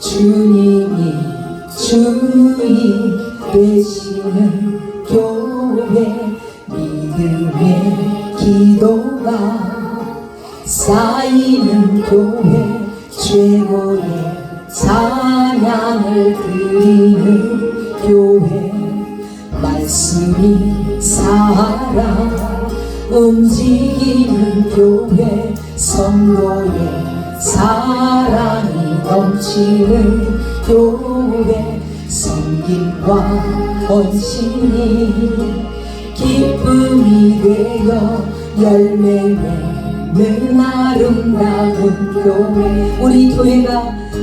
주님이 주인 되시는 교회, 믿음의 기도가 쌓이는 교회, 최고의 찬양을 드리는 교회, 말씀이 살아 움직이는 교회, 성도의 사랑이 넘치는 교회, 섬김과 헌신이 기쁨이 되어 열매 맺는 아름다운 교회. 우리 교회가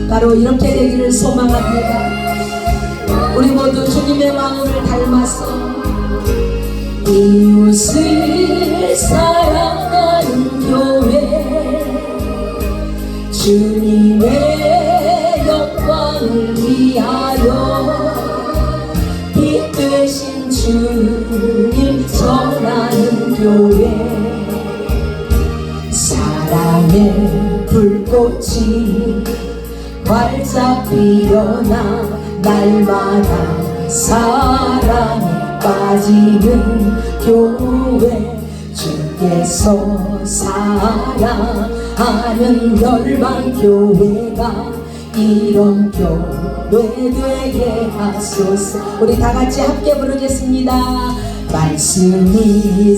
바로 이렇게 되기를 소망합니다. 우리 모두 주님의 마음을 닮아서 이웃을 사랑하는 교회, 주님의 영광을 위하여 빛 되신 주님 전하는 교회, 사랑의 불꽃이 활짝 피어나 날마다 사랑에 빠지는 교회, 주께서 사랑하는 열방교회가 이런 교회 되게 하소서. 우리 다같이 함께 부르겠습니다. 말씀이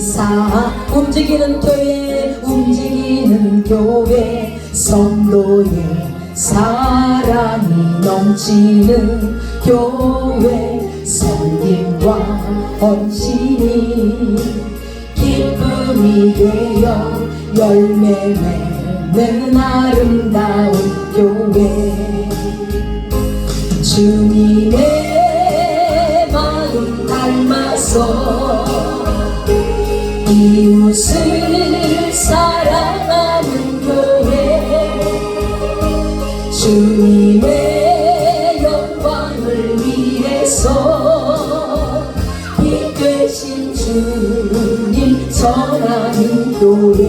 움직이는 교회, 움직이는 교회, 성도의 사랑이 넘치는 교회, 섬김과 헌신이 기쁨이 되어 열매 맺는 아름다운 교회, 주님의 마음 닮아서 이웃을 사랑하는 교회, 주님의 영광을 위해서 빛 되신 주님 전하는 교회,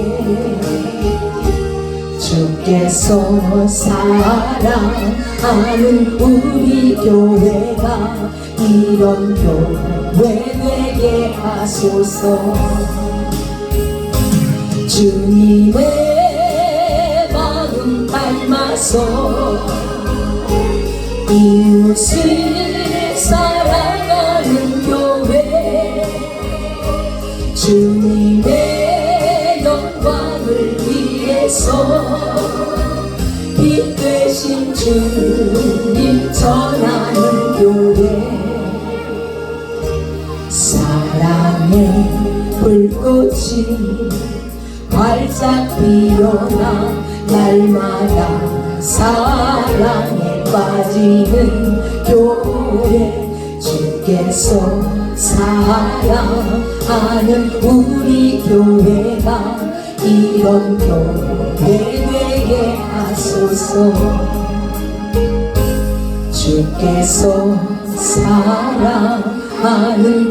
주께서 사랑하는 우리 교회가 이런 교회 되게 하소서. 주님의 마음 닮아서 이웃을 사랑하는 교회, 주님의 영광을 위해서 빛 되신 주님 전하는 교회, 사랑의 불꽃이 활짝 피어나 날마다 사랑에 빠지는 교회, 주께서 사랑하는 우리 교회가 이런 교회 되게 하소서. 주께서 사랑하는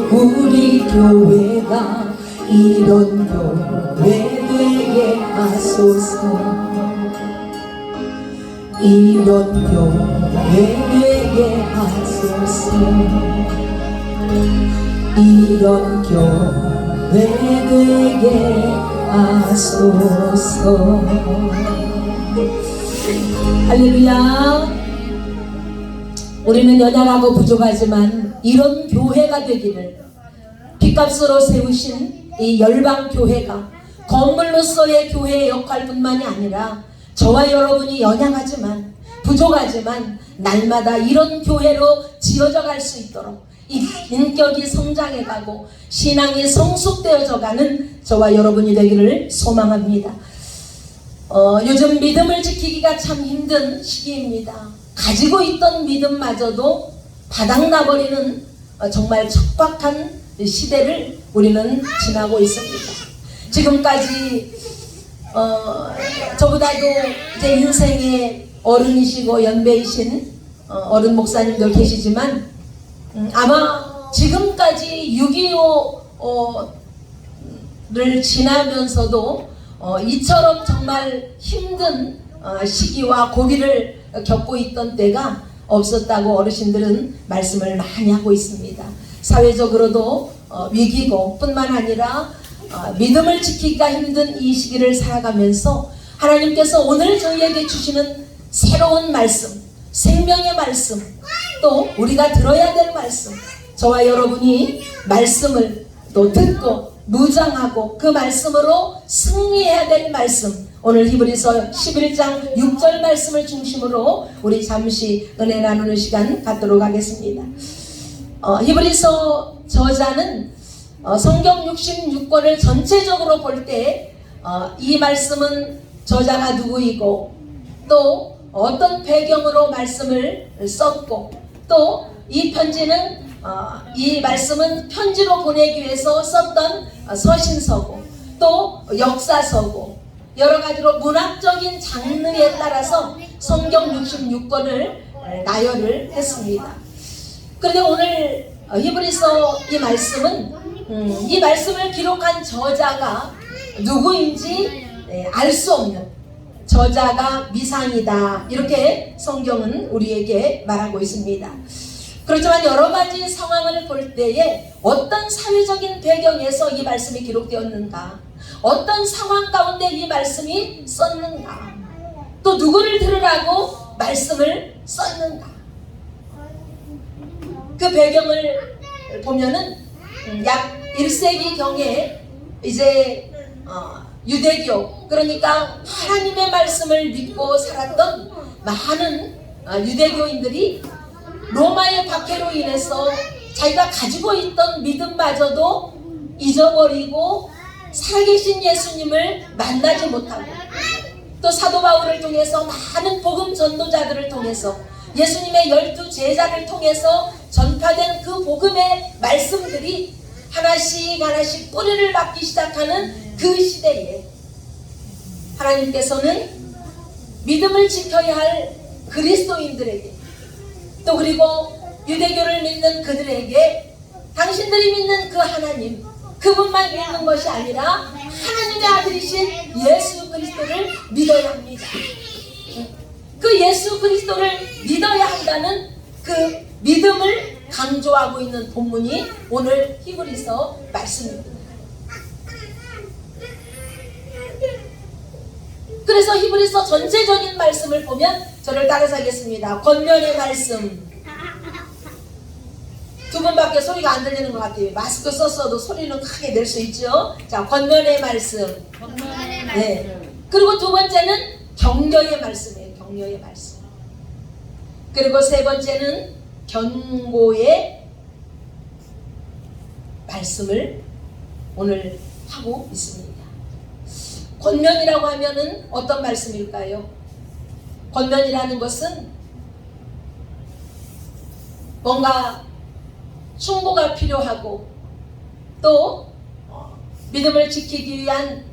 우리 교회가 이런 교회 되게 하소서. 이런 교회 되게 하소서. 이런 교회 되게 하소서. 할렐루야. 우리는 연약하고 부족하지만 이런 교회가 되기를, 핏값으로 세우신 이 열방교회가 건물로서의 교회의 역할뿐만이 아니라 저와 여러분이 연약하지만 부족하지만 날마다 이런 교회로 지어져 갈 수 있도록 이 인격이 성장해 가고 신앙이 성숙되어져 가는 저와 여러분이 되기를 소망합니다. 요즘 믿음을 지키기가 참 힘든 시기입니다. 가지고 있던 믿음마저도 바닥나버리는 정말 척박한 시대를 우리는 지나고 있습니다. 지금까지 저보다도 이제 인생의 어른이시고 연배이신 어른 목사님들 계시지만 아마 지금까지 6.25를 지나면서도 이처럼 정말 힘든 시기와 고비를 겪고 있던 때가 없었다고 어르신들은 말씀을 많이 하고 있습니다. 사회적으로도 위기고 뿐만 아니라 믿음을 지키기가 힘든 이 시기를 살아가면서 하나님께서 오늘 저희에게 주시는 새로운 말씀, 생명의 말씀, 또 우리가 들어야 될 말씀, 저와 여러분이 말씀을 또 듣고 무장하고 그 말씀으로 승리해야 될 말씀, 오늘 히브리서 11장 6절 말씀을 중심으로 우리 잠시 은혜 나누는 시간 갖도록 하겠습니다. 히브리서 저자는 성경 66권을 전체적으로 볼 때 이 말씀은 저자가 누구이고 또 어떤 배경으로 말씀을 썼고 또 이 편지는 이 말씀은 편지로 보내기 위해서 썼던 서신서고 또 역사서고 여러 가지로 문학적인 장르에 따라서 성경 66권을 나열을 했습니다. 그런데 오늘 히브리서 이 말씀은 이 말씀을 기록한 저자가 누구인지 알 수 없는 저자가 미상이다, 이렇게 성경은 우리에게 말하고 있습니다. 그렇지만 여러 가지 상황을 볼 때에 어떤 사회적인 배경에서 이 말씀이 기록되었는가, 어떤 상황 가운데 이 말씀이 썼는가, 또 누구를 들으라고 말씀을 썼는가, 그 배경을 보면은 약 1세기경에 이제 유대교, 그러니까 하나님의 말씀을 믿고 살았던 많은 유대교인들이 로마의 박해로 인해서 자기가 가지고 있던 믿음마저도 잊어버리고 살아계신 예수님을 만나지 못하고, 또 사도 바울을 통해서 많은 복음 전도자들을 통해서 예수님의 12 제자를 통해서 전파된 그 복음의 말씀들이 하나씩 하나씩 뿌리를 박기 시작하는 그 시대에 하나님께서는 믿음을 지켜야 할 그리스도인들에게, 또 그리고 유대교를 믿는 그들에게 당신들이 믿는 그 하나님, 그분만 믿는 것이 아니라 하나님의 아들이신 예수 그리스도를 믿어야 합니다. 그 예수 그리스도를 믿어야 한다는 그 믿음을 강조하고 있는 본문이 오늘 히브리서 말씀입니다. 그래서 히브리서 전체적인 말씀을 보면 저를 따라서 하겠습니다. 권면의 말씀. 두 분밖에 소리가 안 들리는 것 같아요. 마스크 썼어도 소리는 크게 낼 수 있죠. 자, 권면의 말씀. 네. 그리고 두 번째는 격려의 말씀이에요. 격려의 말씀. 그리고 세 번째는 견고의 말씀을 오늘 하고 있습니다. 권면이라고 하면은 어떤 말씀일까요? 권면이라는 것은 뭔가 충고가 필요하고 또 믿음을 지키기 위한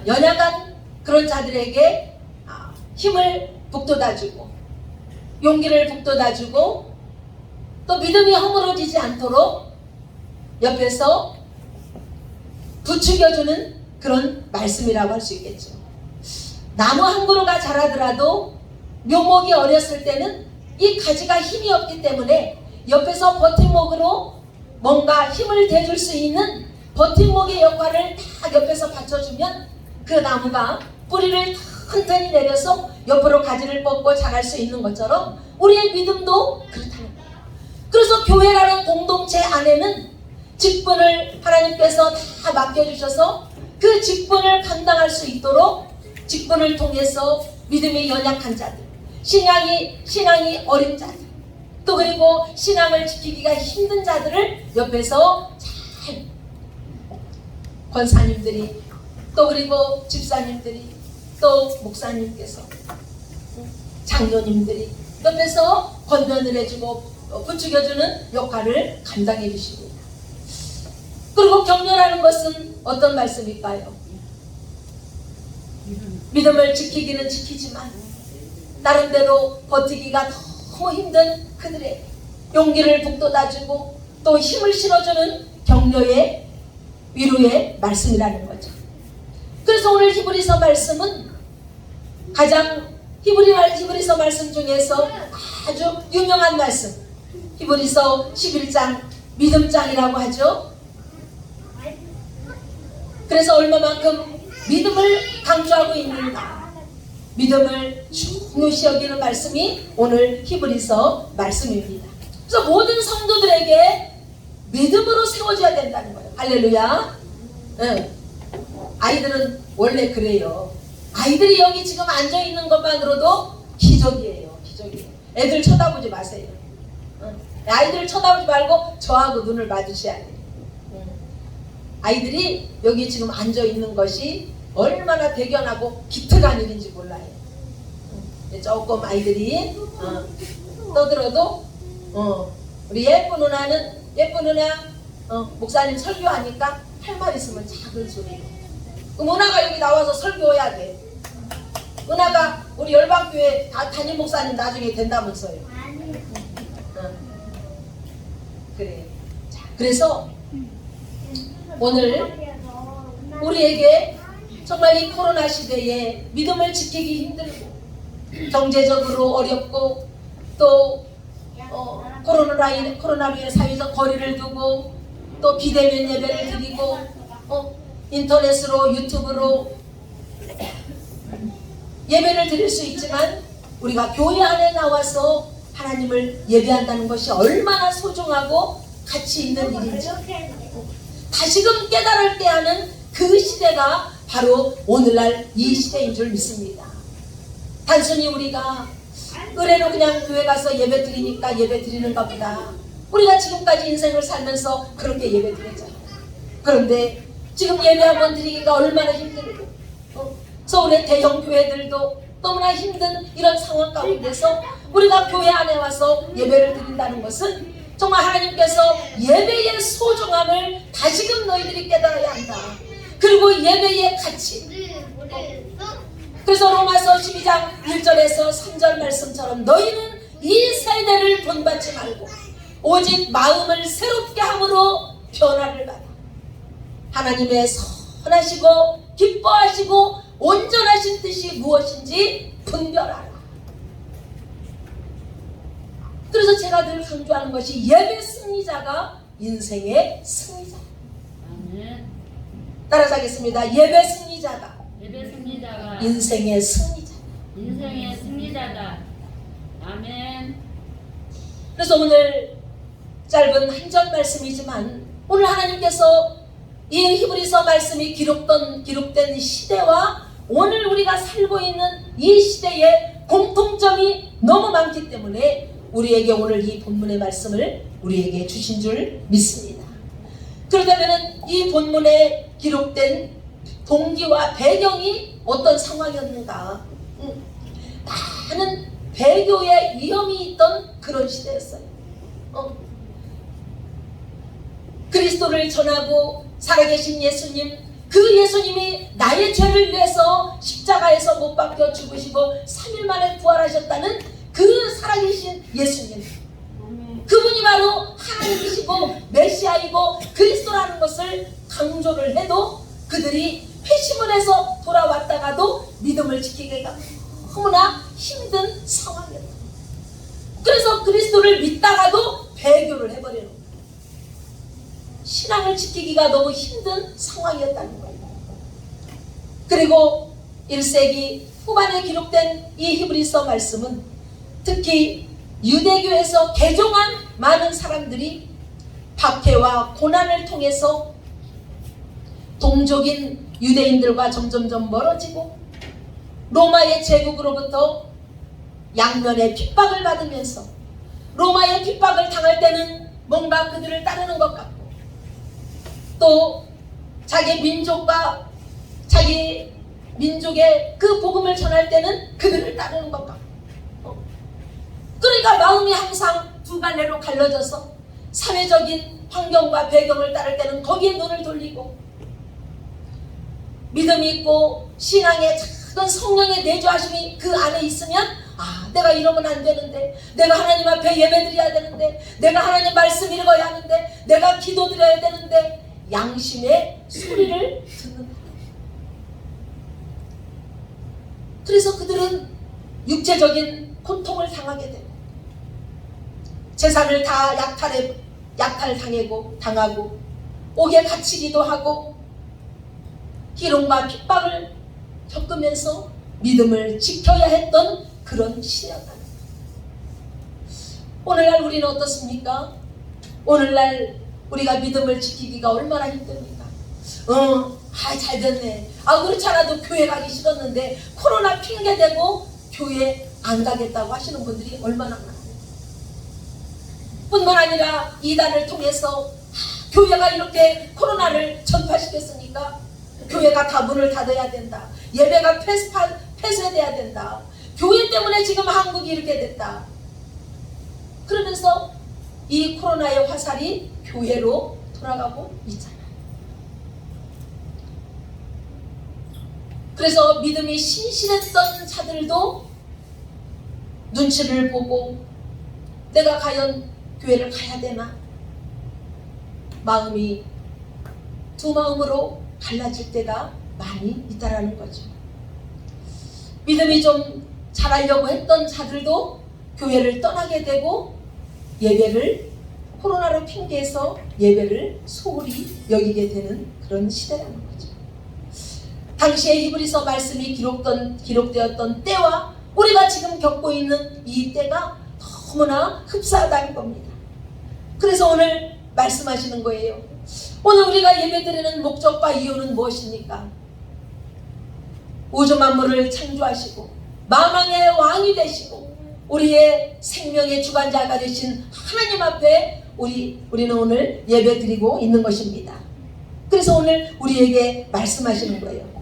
연약한 그런 자들에게 힘을 북돋아주고 용기를 북돋아주고 또 믿음이 허물어지지 않도록 옆에서 부추겨주는 그런 말씀이라고 할 수 있겠죠. 나무 한 그루가 자라더라도 묘목이 어렸을 때는 이 가지가 힘이 없기 때문에 옆에서 버팀목으로 뭔가 힘을 대줄 수 있는 버팀목의 역할을 다 옆에서 받쳐주면 그 나무가 뿌리를 튼튼히 내려서 옆으로 가지를 뻗고 자랄 수 있는 것처럼 우리의 믿음도 그렇다는 거예요. 그래서 교회라는 공동체 안에는 직분을 하나님께서 다 맡겨주셔서 그 직분을 감당할 수 있도록 직분을 통해서 믿음이 연약한 자들, 신앙이 어린 자들, 또 그리고 신앙을 지키기가 힘든 자들을 옆에서 잘 권사님들이, 또 그리고 집사님들이, 또 목사님께서, 장로님들이 옆에서 권면을 해주고 부추겨주는 역할을 감당해 주십니다. 그리고 격려라는 것은 어떤 말씀일까요? 믿음을 지키기는 지키지만 나름대로 버티기가 너무 힘든 그들의 용기를 북돋아주고 또 힘을 실어주는 격려의 위로의 말씀이라는 거죠. 그래서 오늘 히브리서 말씀은 가장 히브리서 말씀 중에서 아주 유명한 말씀, 히브리서 11장 믿음장이라고 하죠. 그래서 얼마만큼 믿음을 강조하고 있는가, 믿음을 중요시 여기는 말씀이 오늘 히브리서 말씀입니다. 그래서 모든 성도들에게 믿음으로 세워져야 된다는 거예요. 할렐루야. 아이들은 원래 그래요. 아이들이 여기 지금 앉아있는 것만으로도 기적이에요. 기적이에요. 애들 쳐다보지 마세요. 아이들 쳐다보지 말고 저하고 눈을 마주셔야 돼요. 아이들이 여기 지금 앉아있는 것이 얼마나 대견하고 기특한 일인지 몰라요. 조금 아이들이 떠들어도 우리 예쁜 누나 목사님 설교하니까 할 말 있으면 작은 소리로. 그럼 은하가 여기 나와서 설교해야 돼. 은하가 우리 열방교회 담임 목사님 나중에 된다면서요. 그래. 자, 그래서 오늘 우리에게 정말 이 코로나 시대에 믿음을 지키기 힘들고 경제적으로 어렵고 또 코로나로 인해 사회적 거리를 두고 또 비대면 예배를 드리고 인터넷으로 유튜브로 예배를 드릴 수 있지만 우리가 교회 안에 나와서 하나님을 예배한다는 것이 얼마나 소중하고 가치 있는 일인지 다시금 깨달을 하는 그 시대가 바로 오늘날 이 시대인 줄 믿습니다. 단순히 우리가 의례로 그냥 교회 가서 예배 드리니까 예배 드리는 것보다 우리가 지금까지 인생을 살면서 그렇게 예배 드렸잖아요. 그런데 지금 예배 한번 드리기가 얼마나 힘들고 서울의 대형 교회들도 너무나 힘든 이런 상황 가운데서 우리가 교회 안에 와서 예배를 드린다는 것은 정말 하나님께서 예배의 소중함을 다시금 너희들이 깨달아야 한다. 그리고 예배의 가치. 그래서 로마서 12장 1절에서 3절 말씀처럼 너희는 이 세대를 본받지 말고 오직 마음을 새롭게 함으로 변화를 받아 하나님의 선하시고 기뻐하시고 온전하신 뜻이 무엇인지 분별하라. 그래서 제가 늘 강조하는 것이 예배 승리자가 인생의 승리자. 따라가겠습니다. 예배 승리자가 인생의 승리자. 인생의 승리자다. 아멘. 그래서 오늘 짧은 한 절 말씀이지만 오늘 하나님께서 이 히브리서 말씀이 기록된 시대와 오늘 우리가 살고 있는 이 시대의 공통점이 너무 많기 때문에 우리에게 오늘 이 본문의 말씀을 우리에게 주신 줄 믿습니다. 그렇다면 이 본문에 기록된 동기와 배경이 어떤 상황이었는가? 많은 배교의 위험이 있던 그런 시대였어요. 그리스도를 전하고 살아계신 예수님, 그 예수님이 나의 죄를 위해서 십자가에서 못 박혀 죽으시고 3일 만에 부활하셨다는 그 살아계신 예수님, 그분이 바로 하나님이시고 메시아이고 그리스도라는 것을 강조를 해도 그들이 회심을 해서 돌아왔다가도 믿음을 지키기가 너무나 힘든 상황이었다. 그래서 그리스도를 믿다가도 배교를 해버리는 거예요. 신앙을 지키기가 너무 힘든 상황이었다는 거예요. 그리고 1세기 후반에 기록된 이 히브리서 말씀은 특히 유대교에서 개종한 많은 사람들이 박해와 고난을 통해서 동족인 유대인들과 점점점 멀어지고 로마의 제국으로부터 양면의 핍박을 받으면서 로마의 핍박을 당할 때는 뭔가 그들을 따르는 것 같고 또 자기 민족과 자기 민족의 그 복음을 전할 때는 그들을 따르는 것 같고 그러니까 마음이 항상 두 갈래로 갈라져서 사회적인 환경과 배경을 따를 때는 거기에 눈을 돌리고 믿음이 있고 신앙의 작은 성령의 내주하심이 그 안에 있으면 내가 이러면 안 되는데, 내가 하나님 앞에 예배드려야 되는데, 내가 하나님 말씀 읽어야 하는데, 내가 기도드려야 되는데 양심의 소리를 듣는다. 그래서 그들은 육체적인 고통을 당하게 되고 재산을 다 약탈당하고 옥에 갇히기도 하고 희롱과 핍박을 겪으면서 믿음을 지켜야 했던 그런 시대였다. 오늘날 우리는 어떻습니까? 오늘날 우리가 믿음을 지키기가 얼마나 힘듭니까? 잘 됐네. 그렇지 않아도 교회 가기 싫었는데 코로나 핑계대고 교회 안 가겠다고 하시는 분들이 얼마나 많아요. 뿐만 아니라 이단을 통해서 교회가 이렇게 코로나를 전파시켰으니까 교회가 다 문을 닫아야 된다. 예배가 폐쇄돼야 된다. 교회 때문에 지금 한국이 이렇게 됐다. 그러면서 이 코로나의 화살이 교회로 돌아가고 있잖아요. 그래서 믿음이 신실했던 자들도 눈치를 보고 내가 과연 교회를 가야 되나? 마음이 두 마음으로 갈라질 때가 많이 있다라는 거죠. 믿음이 좀 자라려고 했던 자들도 교회를 떠나게 되고 예배를 코로나로 핑계해서 예배를 소홀히 여기게 되는 그런 시대라는 거죠. 당시에 히브리서 말씀이 기록되었던 때와 우리가 지금 겪고 있는 이 때가 너무나 흡사하다는 겁니다. 그래서 오늘 말씀하시는 거예요. 오늘 우리가 예배드리는 목적과 이유는 무엇입니까? 우주 만물을 창조하시고 만왕의 왕이 되시고 우리의 생명의 주관자가 되신 하나님 앞에 우리는 오늘 예배드리고 있는 것입니다. 그래서 오늘 우리에게 말씀하시는 거예요.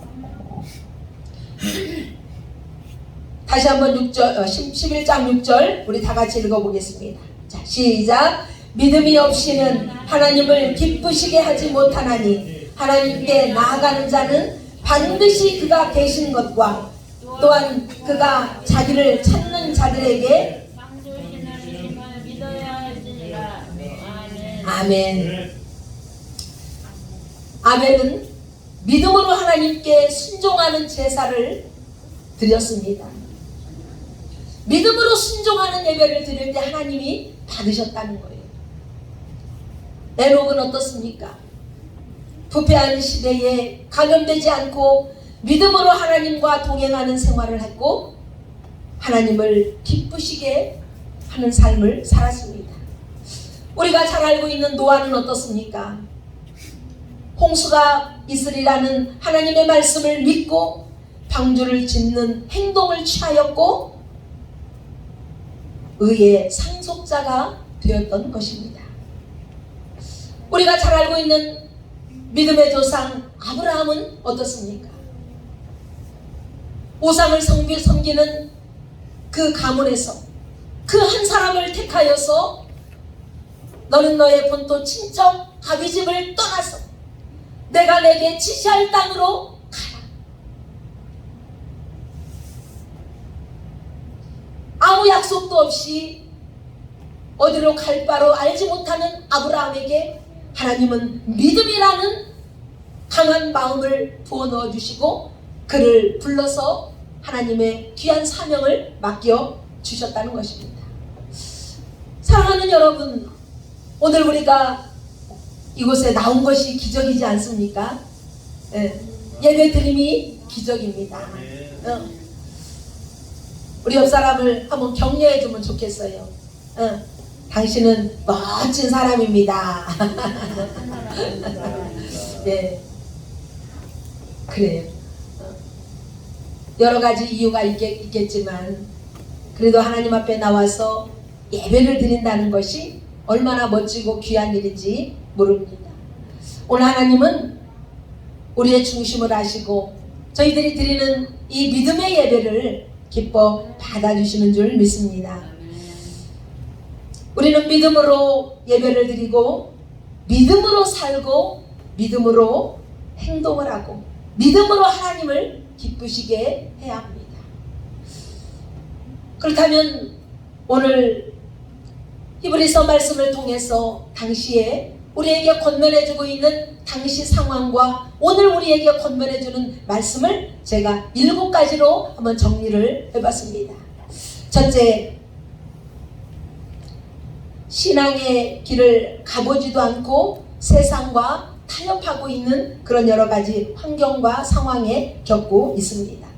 다시 한번 11장 6절 우리 다 같이 읽어보겠습니다. 자, 시작. 믿음이 없이는 하나님을 기쁘시게 하지 못하나니 하나님께 나아가는 자는 반드시 그가 계신 것과 또한 그가 자기를 찾는 자들에게 믿어야 할지니라. 아멘. 아벨은 믿음으로 하나님께 순종하는 제사를 드렸습니다. 믿음으로 순종하는 예배를 드릴 때 하나님이 받으셨다는 거예요. 에녹은 어떻습니까? 부패한 시대에 감염되지 않고 믿음으로 하나님과 동행하는 생활을 했고 하나님을 기쁘시게 하는 삶을 살았습니다. 우리가 잘 알고 있는 노아는 어떻습니까? 홍수가 있으리라는 하나님의 말씀을 믿고 방주를 짓는 행동을 취하였고 의의 상속자가 되었던 것입니다. 우리가 잘 알고 있는 믿음의 조상 아브라함은 어떻습니까? 우상을 섬기는 그 가문에서 그 한 사람을 택하여서 너는 너의 본토 친척 아비 집을 떠나서 내가 내게 지시할 땅으로 가라. 아무 약속도 없이 어디로 갈 바로 알지 못하는 아브라함에게 하나님은 믿음이라는 강한 마음을 부어 넣어 주시고 그를 불러서 하나님의 귀한 사명을 맡겨 주셨다는 것입니다. 사랑하는 여러분, 오늘 우리가 이곳에 나온 것이 기적이지 않습니까? 예배 드림이 기적입니다. 우리 옆 사람을 한번 격려해 주면 좋겠어요. 당신은 멋진 사람입니다. 네, 그래요. 여러 가지 이유가 있겠지만 그래도 하나님 앞에 나와서 예배를 드린다는 것이 얼마나 멋지고 귀한 일인지 모릅니다. 오늘 하나님은 우리의 중심을 아시고 저희들이 드리는 이 믿음의 예배를 기뻐 받아주시는 줄 믿습니다. 우리는 믿음으로 예배를 드리고 믿음으로 살고 믿음으로 행동을 하고 믿음으로 하나님을 기쁘시게 해야 합니다. 그렇다면 오늘 히브리서 말씀을 통해서 당시에 우리에게 권면해주고 있는 당시 상황과 오늘 우리에게 권면해주는 말씀을 제가 7가지로 한번 정리를 해봤습니다. 첫째, 신앙의 길을 가보지도 않고 세상과 타협하고 있는 그런 여러 가지 환경과 상황에 겪고 있습니다.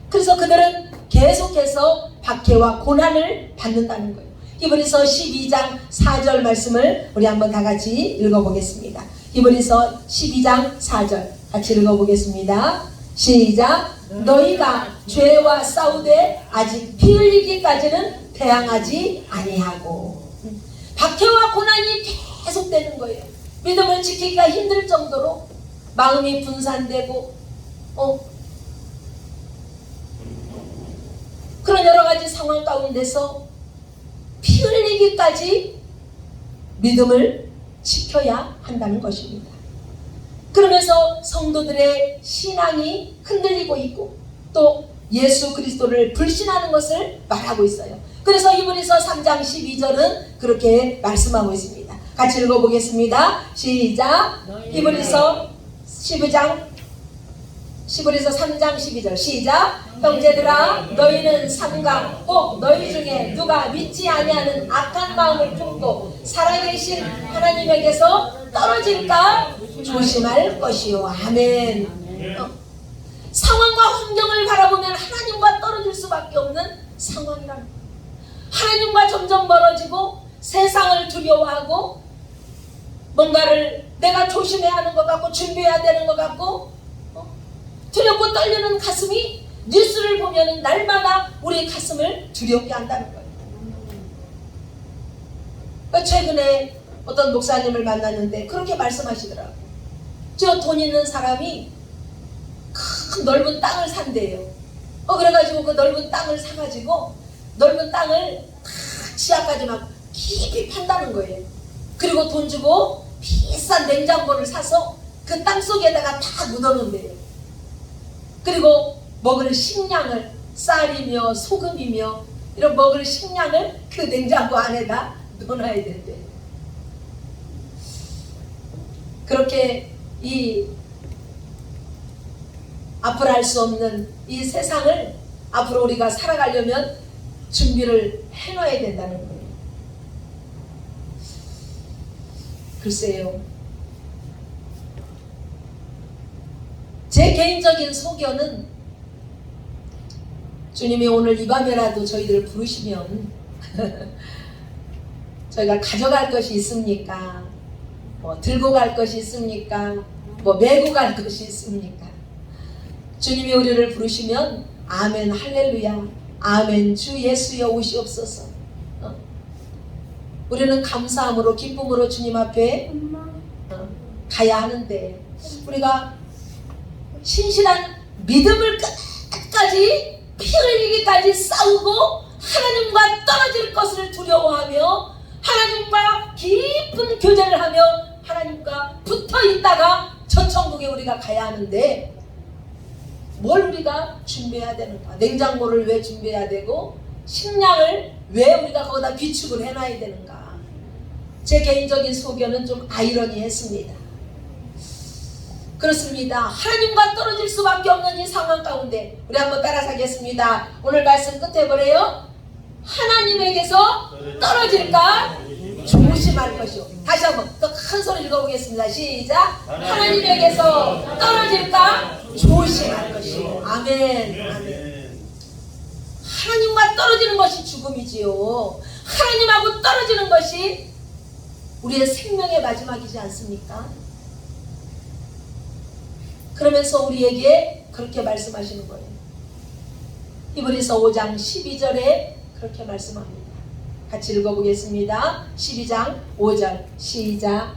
그래서 그들은 계속해서 박해와 고난을 받는다는 거예요. 히브리서 12장 4절 말씀을 우리 한번 다 같이 읽어보겠습니다. 히브리서 12장 4절 같이 읽어보겠습니다. 시작. 너희가 죄와 싸우되 아직 피 흘리기까지는 대항하지 아니하고. 박해와 고난이 계속되는 거예요. 믿음을 지키기가 힘들 정도로 마음이 분산되고 그런 여러 가지 상황 가운데서 피 흘리기까지 믿음을 지켜야 한다는 것입니다. 그러면서 성도들의 신앙이 흔들리고 있고 또 예수 그리스도를 불신하는 것을 말하고 있어요. 그래서 히브리서 3장 12절은 그렇게 말씀하고 있습니다. 같이 읽어보겠습니다. 시작. 히브리서 3장 12절 시작. 형제들아 너희는 삼가 혹 너희 중에 누가 믿지 아니하는 악한 마음을 품고 살아계신 하나님에게서 떨어질까 조심할 것이요. 아멘. 상황과 환경을 바라보면 하나님과 떨어질 수밖에 없는 상황이라는 거예요. 하나님과 점점 멀어지고 세상을 두려워하고 뭔가를 내가 조심해야 하는 것 같고 준비해야 되는 것 같고 두렵고 떨리는 가슴이 뉴스를 보면 날마다 우리 가슴을 두렵게 한다는 거예요. 최근에 어떤 목사님을 만났는데 그렇게 말씀하시더라고요. 저 돈 있는 사람이 큰 넓은 땅을 산대요. 그래가지고 그 넓은 땅을 사가지고 넓은 땅을 다 지하까지 막 깊이 판다는 거예요. 그리고 돈 주고 비싼 냉장고를 사서 그 땅 속에다가 다 묻어놓는대요. 그리고 먹을 식량을 쌀이며 소금이며 이런 먹을 식량을 그 냉장고 안에다 넣어놔야 된대. 그렇게 이 앞으로 알 수 없는 이 세상을 앞으로 우리가 살아가려면 준비를 해놔야 된다는 거예요. 글쎄요. 제 개인적인 소견은 주님이 오늘 이 밤에라도 저희들을 부르시면 저희가 가져갈 것이 있습니까? 들고 갈 것이 있습니까? 메고 갈 것이 있습니까? 주님이 우리를 부르시면 아멘 할렐루야 아멘 주 예수여 오시옵소서. 우리는 감사함으로 기쁨으로 주님 앞에 가야 하는데 우리가 신실한 믿음을 끝까지 피 흘리기까지 싸우고 하나님과 떨어질 것을 두려워하며 하나님과 깊은 교제를 하며 하나님과 붙어 있다가 저 천국에 우리가 가야 하는데 뭘 우리가 준비해야 되는가? 냉장고를 왜 준비해야 되고 식량을 왜 우리가 거기다 비축을 해놔야 되는가? 제 개인적인 소견은 좀 아이러니했습니다. 그렇습니다. 하나님과 떨어질 수밖에 없는 이 상황 가운데 우리 한번 따라서 하겠습니다. 오늘 말씀 끝에 뭐래요? 하나님에게서 떨어질까 조심할 것이요. 다시 한번 더 큰 소리 읽어보겠습니다. 시작. 하나님에게서 떨어질까 조심할 것이요. 아멘. 아멘. 하나님과 떨어지는 것이 죽음이지요. 하나님하고 떨어지는 것이 우리의 생명의 마지막이지 않습니까? 그러면서 우리에게 그렇게 말씀하시는 거예요. 히브리서 5장 12절에 그렇게 말씀합니다. 같이 읽어보겠습니다. 12장 5절 시작.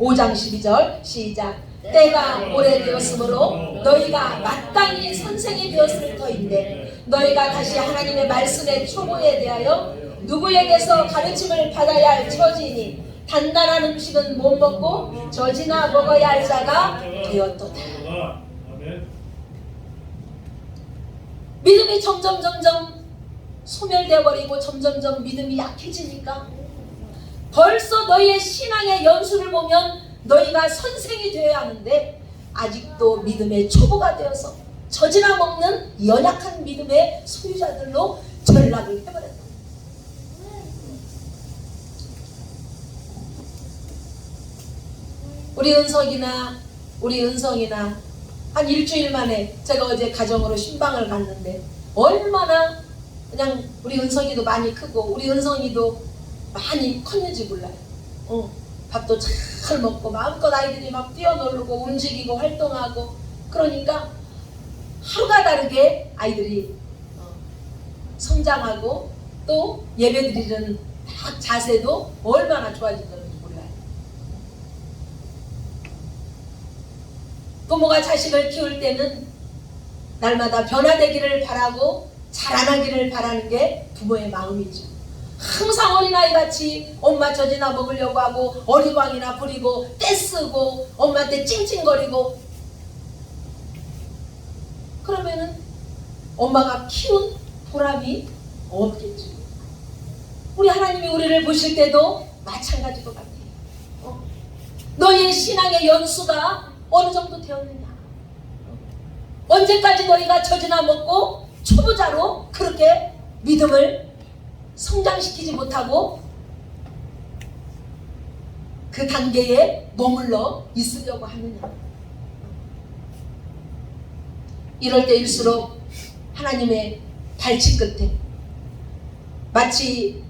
5장 12절 시작. 때가 오래되었으므로 너희가 마땅히 선생이 되었을 터인데 너희가 다시 하나님의 말씀의 초보에 대하여 누구에게서 가르침을 받아야 할 처지니 단단한 음식은 못 먹고 젖이나 먹어야 할 자가 되었도다. 믿음이 점점 소멸되어 버리고 점점 믿음이 약해지니까 벌써 너희의 신앙의 연수를 보면 너희가 선생이 되어야 하는데 아직도 믿음의 초보가 되어서 젖이나 먹는 연약한 믿음의 소유자들로 전락을 해버렸다. 우리 은성이나 한 일주일 만에 제가 어제 가정으로 신방을 갔는데 얼마나 그냥 우리 은성이도 많이 크고 우리 은성이도 많이 컸는지 몰라요. 밥도 잘 먹고 마음껏 아이들이 막 뛰어놀고 움직이고 활동하고 그러니까 하루가 다르게 아이들이 성장하고 또 예배드리는 딱 자세도 얼마나 좋아지는지 몰라요. 부모가 자식을 키울 때는 날마다 변화되기를 바라고 자라나기를 바라는 게 부모의 마음이죠. 항상 어린아이같이 엄마 젖이나 먹으려고 하고 어리광이나 부리고 떼쓰고 엄마한테 찡찡거리고 그러면은 엄마가 키운 보람이 없겠죠. 우리 하나님이 우리를 보실 때도 마찬가지로 같아요. 너희의 신앙의 연수가 어느 정도 되었느냐? 언제까지 너희가 젖이나 먹고 초보자로 그렇게 믿음을 성장시키지 못하고 그 단계에 머물러 있으려고 하느냐? 이럴 때일수록 하나님의 발치 끝에 마치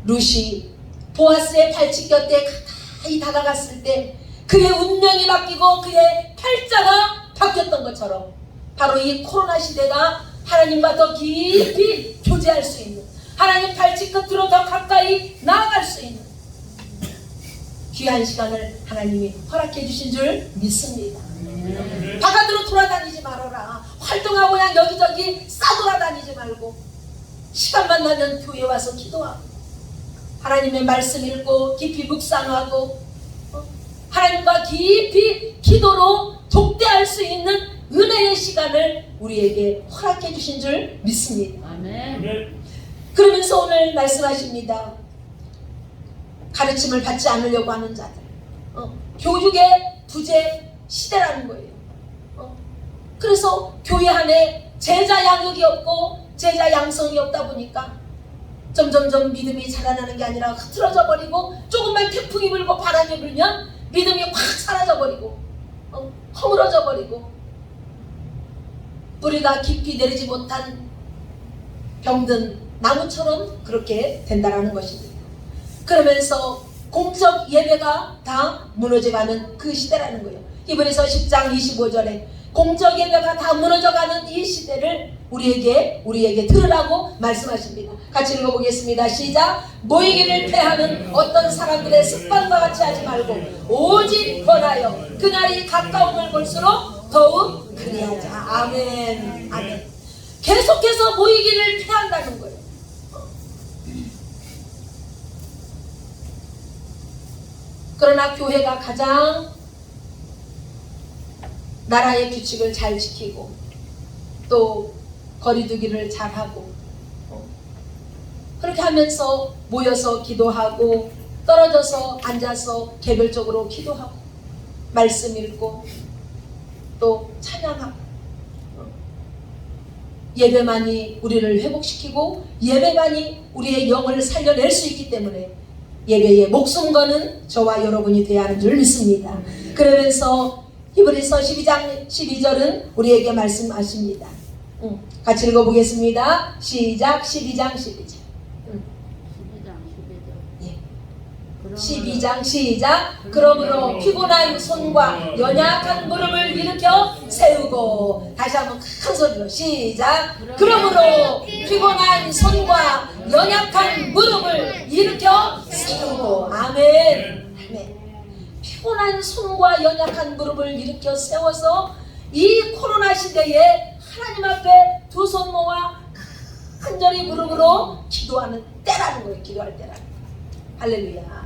룻이 보아스의 발치 곁에 가까이 다가갔을 때 그의 운명이 바뀌고 그의 팔자가 바뀌었던 것처럼 바로 이 코로나 시대가 하나님과 더 깊이 교제할 수 있는 하나님 발치 끝으로 더 가까이 나아갈 수 있는 귀한 시간을 하나님이 허락해 주신 줄 믿습니다. 바깥으로 돌아다니지 말아라. 활동하고 그냥 여기저기 싸돌아다니지 말고 시간만 나면 교회 와서 기도하고 하나님의 말씀 읽고 깊이 묵상하고 하나님과 깊이 기도로 독대할 수 있는 은혜의 시간을 우리에게 허락해 주신 줄 믿습니다. 아멘. 그러면서 오늘 말씀하십니다. 가르침을 받지 않으려고 하는 자들, 교육의 부재 시대라는 거예요. 그래서 교회 안에 제자 양육이 없고 제자 양성이 없다 보니까 점점점 믿음이 자라나는 게 아니라 흐트러져 버리고 조금만 태풍이 불고 바람이 불면 믿음이 확 사라져 버리고 허물어져 버리고 뿌리가 깊이 내리지 못한 병든 나무처럼 그렇게 된다라는 것입니다. 그러면서 공적 예배가 다 무너져가는 그 시대라는 거예요. 히브리서 10장 25절에 공적 예배가 다 무너져가는 이 시대를 우리에게 들으라고 말씀하십니다. 같이 읽어보겠습니다. 시작. 모이기를 패하는 어떤 사람들의 습관과 같이 하지 말고 오직 권하여 그날이 가까움을 볼수록 더욱 그리하자. 아멘. 아멘. 계속해서 모이기를 패한다는 거예요. 그러나 교회가 가장 나라의 규칙을 잘 지키고 또 거리두기를 잘하고 그렇게 하면서 모여서 기도하고 떨어져서 앉아서 개별적으로 기도하고 말씀 읽고 또 찬양하고 예배만이 우리를 회복시키고 예배만이 우리의 영을 살려낼 수 있기 때문에 예배에 목숨 거는 저와 여러분이 되어야 하는 줄 믿습니다. 그러면서 히브리서 12장 12절은 우리에게 말씀하십니다. 같이 읽어보겠습니다. 시작. 12장 12절. 12장 시작. 그러므로 피곤한 손과 연약한 무릎을 일으켜 세우고 다시 한번 큰 소리로 시작. 그러므로 피곤한 손과 연약한 무릎을 일으켜 세우고 아멘. 아멘. 피곤한 손과 연약한 무릎을 일으켜 세워서 이 코로나 시대에 하나님 앞에 두 손 모아 간절히 무릎으로 기도하는 때라는 거예요. 기도할 때라는 거예요. 할렐루야.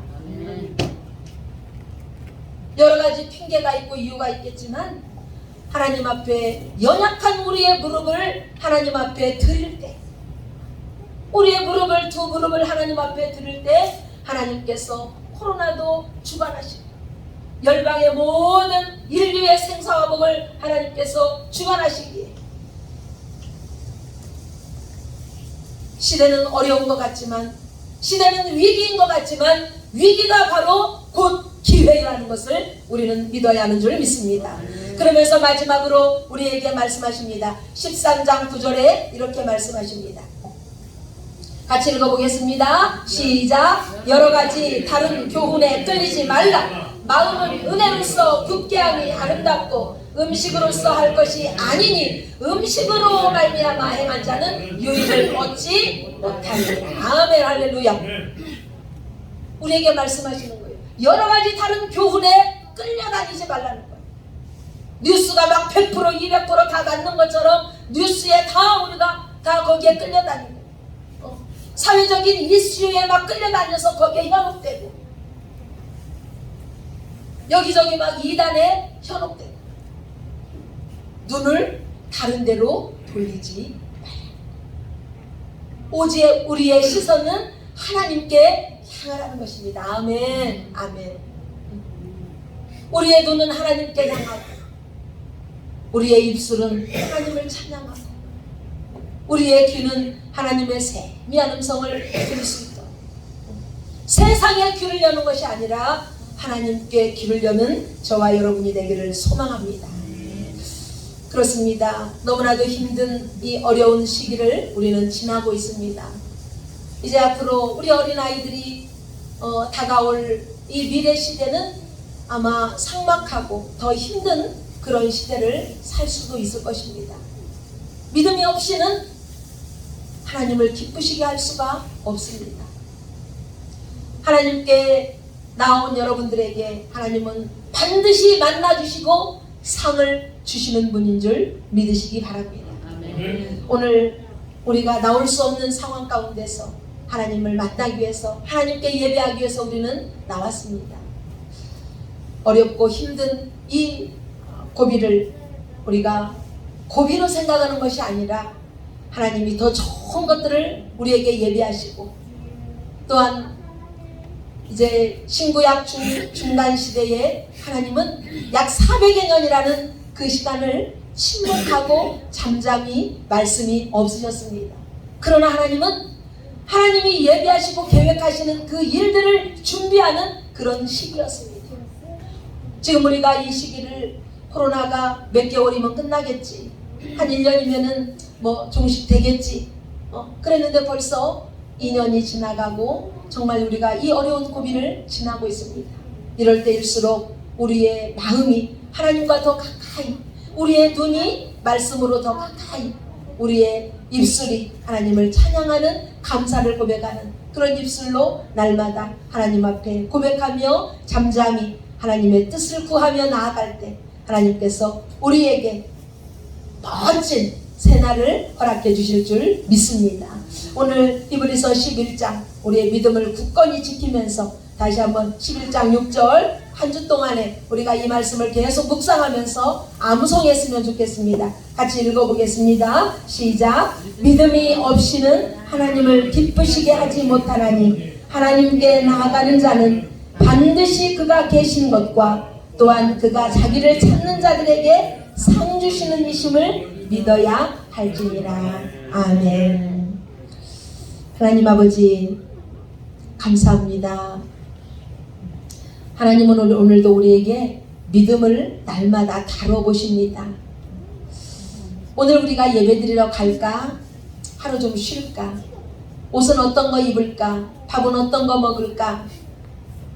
여러 가지 핑계가 있고 이유가 있겠지만 하나님 앞에 연약한 우리의 무릎을 하나님 앞에 드릴 때 우리의 무릎을 두 무릎을 하나님 앞에 드릴 때 하나님께서 코로나도 주관하시고 열방의 모든 인류의 생사와 복을 하나님께서 주관하시기에 시대는 어려운 것 같지만, 시대는 위기인 것 같지만, 위기가 바로 곧 기회라는 것을 우리는 믿어야 하는 줄 믿습니다. 그러면서 마지막으로 우리에게 말씀하십니다. 13장 9절에 이렇게 말씀하십니다. 같이 읽어보겠습니다. 시작. 여러 가지 다른 교훈에 끌리지 말라. 마음은 은혜로서 굳게 하니 아름답고 음식으로서 할 것이 아니니 음식으로 말미암아 행한 자는 유익을 얻지 못하리라. 아멘. 할렐루야. 우리에게 말씀하시는 거예요. 여러 가지 다른 교훈에 끌려다니지 말라는 거예요. 뉴스가 막 100% 200% 다 맞는 것처럼 뉴스에 다 우리가 다 거기에 끌려다니고, 사회적인 이슈에 막 끌려다녀서 거기에 현혹되고, 여기저기 막 이단에 현혹되고, 눈을 다른 데로 돌리지 말라. 오직 우리의 시선은 하나님께 향하라는 것입니다. 아멘. 아멘. 우리의 눈은 하나님께 향하고, 우리의 입술은 하나님을 찬양하고, 우리의 귀는 하나님의 세미한 음성을 들을 수 있도록, 세상에 귀를 여는 것이 아니라 하나님께 귀를 여는 저와 여러분이 되기를 소망합니다. 그렇습니다. 너무나도 힘든 이 어려운 시기를 우리는 지나고 있습니다. 이제 앞으로 우리 어린아이들이 다가올 이 미래 시대는 아마 삭막하고 더 힘든 그런 시대를 살 수도 있을 것입니다. 믿음이 없이는 하나님을 기쁘시게 할 수가 없습니다. 하나님께 나온 여러분들에게 하나님은 반드시 만나주시고 상을 주시는 분인 줄 믿으시기 바랍니다. 아멘. 오늘 우리가 나올 수 없는 상황 가운데서 하나님을 만나기 위해서, 하나님께 예배하기 위해서 우리는 나왔습니다. 어렵고 힘든 이 고비를 우리가 고비로 생각하는 것이 아니라 하나님이 더 좋은 것들을 우리에게 예비하시고, 또한 이제 신구약 중단 시대에 하나님은 약 400여 년이라는 그 시간을 침묵하고 잠잠히 말씀이 없으셨습니다. 그러나 하나님은 하나님이 예비하시고 계획하시는 그 일들을 준비하는 그런 시기였습니다. 지금 우리가 이 시기를 코로나가 몇 개월이면 끝나겠지, 한 1년이면은 뭐 종식되겠지, 그랬는데 벌써 2년이 지나가고 정말 우리가 이 어려운 고비를 지나고 있습니다. 이럴 때일수록 우리의 마음이 하나님과 더 가까이, 우리의 눈이 말씀으로 더 가까이, 우리의 입술이 하나님을 찬양하는, 감사를 고백하는 그런 입술로 날마다 하나님 앞에 고백하며 잠잠히 하나님의 뜻을 구하며 나아갈 때 하나님께서 우리에게 멋진 새날을 허락해 주실 줄 믿습니다. 오늘 히브리서 11장 우리의 믿음을 굳건히 지키면서 다시 한번 11장 6절 한 주 동안에 우리가 이 말씀을 계속 묵상하면서 암송했으면 좋겠습니다. 같이 읽어보겠습니다. 시작. 믿음이 없이는 하나님을 기쁘시게 하지 못하나니 하나님께 나아가는 자는 반드시 그가 계신 것과 또한 그가 자기를 찾는 자들에게 상 주시는 이심을 믿어야 할지니라. 아멘. 하나님 아버지 감사합니다. 하나님은 오늘도 우리에게 믿음을 날마다 다뤄보십니다. 오늘 우리가 예배드리러 갈까? 하루 좀 쉴까? 옷은 어떤 거 입을까? 밥은 어떤 거 먹을까?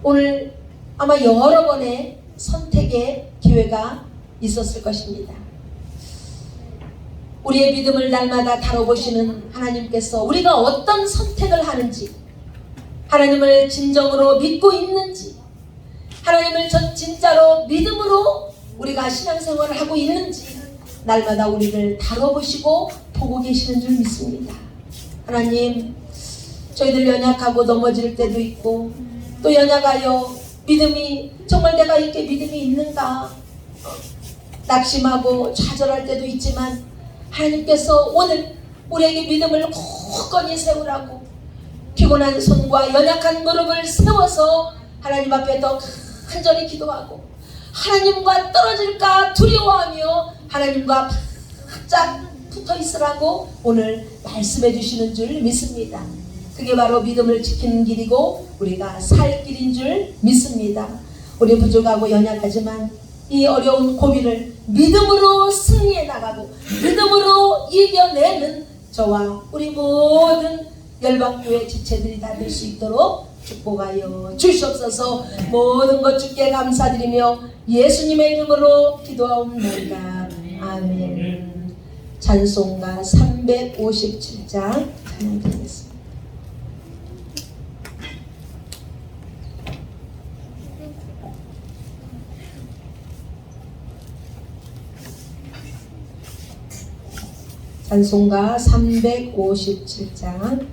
오늘 아마 여러 번의 선택의 기회가 있었을 것입니다. 우리의 믿음을 날마다 다뤄보시는 하나님께서 우리가 어떤 선택을 하는지, 하나님을 진정으로 믿고 있는지, 하나님을 진짜로 믿음으로 우리가 신앙생활을 하고 있는지 날마다 우리를 다뤄보시고 보고 계시는 줄 믿습니다. 하나님, 저희들 연약하고 넘어질 때도 있고 또 연약하여 믿음이 정말 내가 이렇게 믿음이 있는가 낙심하고 좌절할 때도 있지만 하나님께서 오늘 우리에게 믿음을 굳건히 세우라고 피곤한 손과 연약한 무릎을 세워서 하나님 앞에 더 간절히 기도하고 하나님과 떨어질까 두려워하며 하나님과 바짝 붙어 있으라고 오늘 말씀해 주시는 줄 믿습니다. 그게 바로 믿음을 지키는 길이고 우리가 살 길인 줄 믿습니다. 우리 부족하고 연약하지만 이 어려운 고비를 믿음으로 승리해 나가고 믿음으로 이겨내는 저와 우리 모든 열방교회 지체들이 다 될 수 있도록 축복하여 주시옵소서. 모든 것 주께 감사드리며 예수님의 이름으로 기도하옵나이다. 아멘. 찬송가 357장 찬양드리겠습니다. 찬송가 357장